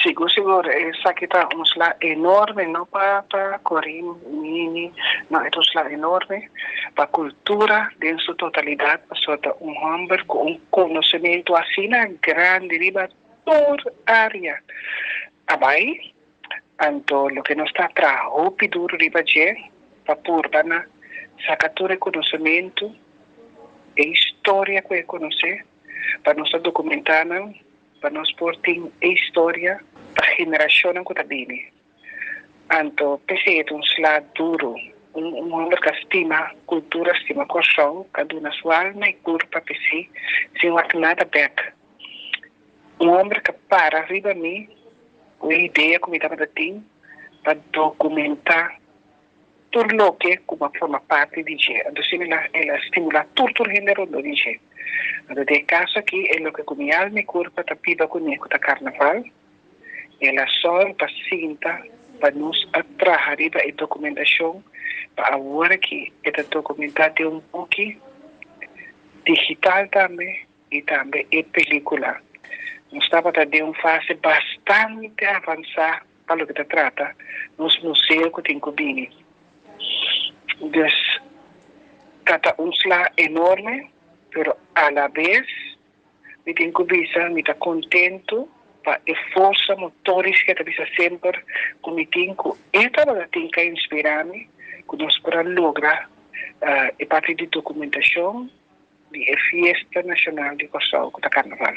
Seguro, essa aqui está um slá enorme, não para Corim, Mini, não, é um slá enorme para a cultura, em sua totalidade, para um homem com um conhecimento assim grande, riba toda área. Abai, então, o que nós está rápido, riba de, para pôr, para sacar conhecimento, e história que eu conhecer, para nós documentar, para nós pôr a história para a geração que está vindo. Então, pensei que é duro, homem que estima cultura, estima coração, cada uma sua alma e corpo para pensar, sem nada back. Homem que para arriba a mim, a ideia que me estava dando, para documentar tudo o que como forma parte de gente. Então, ela estimula todo o gênero do gente. Então, de caso aqui, é o que com minha alma e corpo está piba comigo da carnaval, ela só para cinta, para nos atrair a documentação, para agora que esta documentação tem um pouco digital também, e também é película. Nós estamos de uma fase bastante avançada para o que se trata nos museus que tem Cubini. Então, cada slá enorme, mas a la vez, me tem Cubisa, me está contento para a força motores que está sempre comigo. Esta tem que inspirar-me, que nós podemos lograr a partir de documentação de Festa Nacional de Costa do Carnaval.